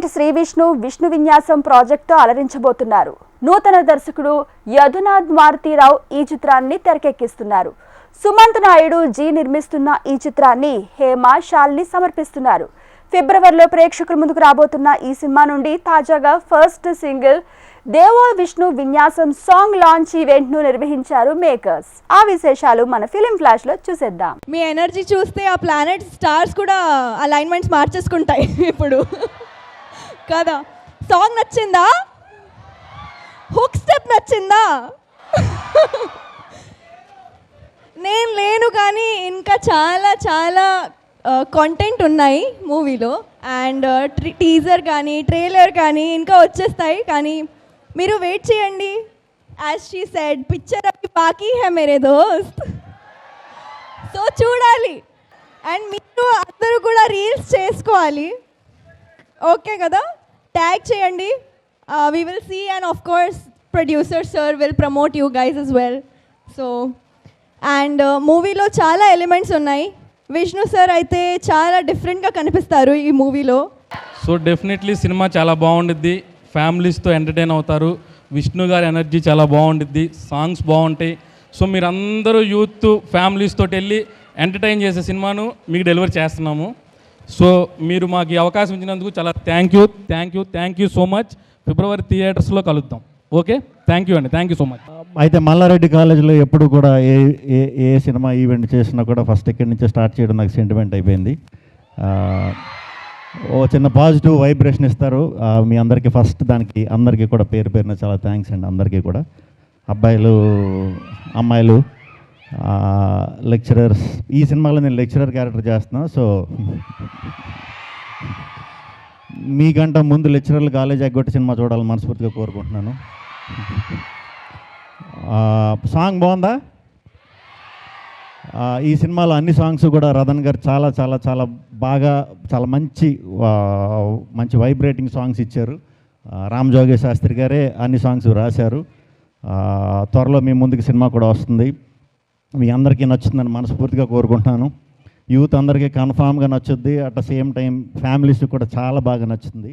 నటి శ్రీ విష్ణు విన్యాసం ప్రాజెక్టు అలరించబోతున్నారు. నూతన దర్శకుడు యదునాథ్ మారుతీరావు ఈ చిత్రాన్ని తెరకెక్కిస్తున్నారు. సుమంత్ నాయుడు జీ నిర్మిస్తున్న ఈ చిత్రాన్ని హేమ శాలిని సమర్పిస్తున్నారు. ఫిబ్రవరిలో ప్రేక్షకుల ముందుకు రాబోతున్న ఈ సినిమా నుండి తాజాగా ఫస్ట్ సింగిల్ దేవో విష్ణు విన్యాసం సాంగ్ లాంచ్ ఈవెంట్ ను నిర్వహించారు మేకర్స్. ఆ విశేషాలు మన ఫిలిం ఫ్లాష్ లో చూసేద్దాం. మీ ఎనర్జీ చూస్తే ఆ ప్లానెట్ స్టార్స్ కూడా అలైన్మెంట్స్ మార్చేసుకుంటాయి ఇప్పుడు కదా. సాంగ్ నచ్చిందా? హుక్ స్టెప్ నచ్చిందా? నేను లేను కానీ ఇంకా చాలా చాలా కాంటెంట్ ఉన్నాయి మూవీలో. అండ్ టీజర్ కానీ ట్రైలర్ కానీ ఇంకా వచ్చేస్తాయి, కానీ మీరు వెయిట్ చేయండి. యాజ్ షీ సెడ్, పిక్చర్ అవి బాకీ హై మేరే దోస్త్. సో చూడాలి. అండ్ మీరు అందరూ కూడా రీల్స్ చేసుకోవాలి, ఓకే కదా? ట్యాగ్ చేయండి. We will see and of course producer sir will promote you guys as well. So and మూవీలో చాలా ఎలిమెంట్స్ ఉన్నాయి. విష్ణు సార్ అయితే చాలా డిఫరెంట్గా కనిపిస్తారు ఈ మూవీలో. సో డెఫినెట్లీ సినిమా చాలా బాగుండిద్ది, ఫ్యామిలీస్తో ఎంటర్టైన్ అవుతారు. విష్ణు గారి ఎనర్జీ చాలా బాగుండిద్ది, సాంగ్స్ బాగుంటాయి. సో మీరందరూ యూత్ ఫ్యామిలీస్ తోటి వెళ్ళి ఎంటర్టైన్ చేసే సినిమాను మీకు డెలివరీ చేస్తున్నాము. సో మీరు మాకు ఈ అవకాశం ఇచ్చినందుకు చాలా థ్యాంక్ యూ సో మచ్. ఫిబ్రవరి థియేటర్స్లో కలుద్దాం. ఓకే, థ్యాంక్ యూ అండి, థ్యాంక్ యూ సో మచ్. అయితే మల్లారెడ్డి కాలేజీలో ఎప్పుడు కూడా ఏ సినిమా ఈవెంట్ చేసినా కూడా ఫస్ట్ ఇక్కడి నుంచే స్టార్ట్ చేయడం నాకు సెంటిమెంట్ అయిపోయింది. ఓ చిన్న పాజిటివ్ వైబ్రేషన్ ఇస్తారు మీ అందరికీ. ఫస్ట్ దానికి అందరికీ కూడా పేరు పేరున చాలా థ్యాంక్స్ అండి. అందరికీ కూడా, అబ్బాయిలు అమ్మాయిలు, లెక్చరర్స్. ఈ సినిమాలో నేను లెక్చరర్ క్యారెక్టర్ చేస్తున్నాను. సో మీకంటే ముందు లెక్చరర్లు కాలేజ్ ఎగ్గొట్టి సినిమా చూడాలని మనస్ఫూర్తిగా కోరుకుంటున్నాను. సాంగ్ బాగుందా? ఈ సినిమాలో అన్ని సాంగ్స్ కూడా రతన్ గారు చాలా చాలా చాలా బాగా, చాలా మంచి వైబ్రేటింగ్ సాంగ్స్ ఇచ్చారు. రామ్ జోగే శాస్త్రి గారే అన్ని సాంగ్స్ రాశారు. త్వరలో మీ ముందుకు సినిమా కూడా వస్తుంది. మీ అందరికీ నచ్చుతుందని మనస్ఫూర్తిగా కోరుకుంటున్నాను. యూత్ అందరికీ కన్ఫామ్గా నచ్చుద్ది. At the same time families కూడా చాలా బాగా నచ్చుతుంది.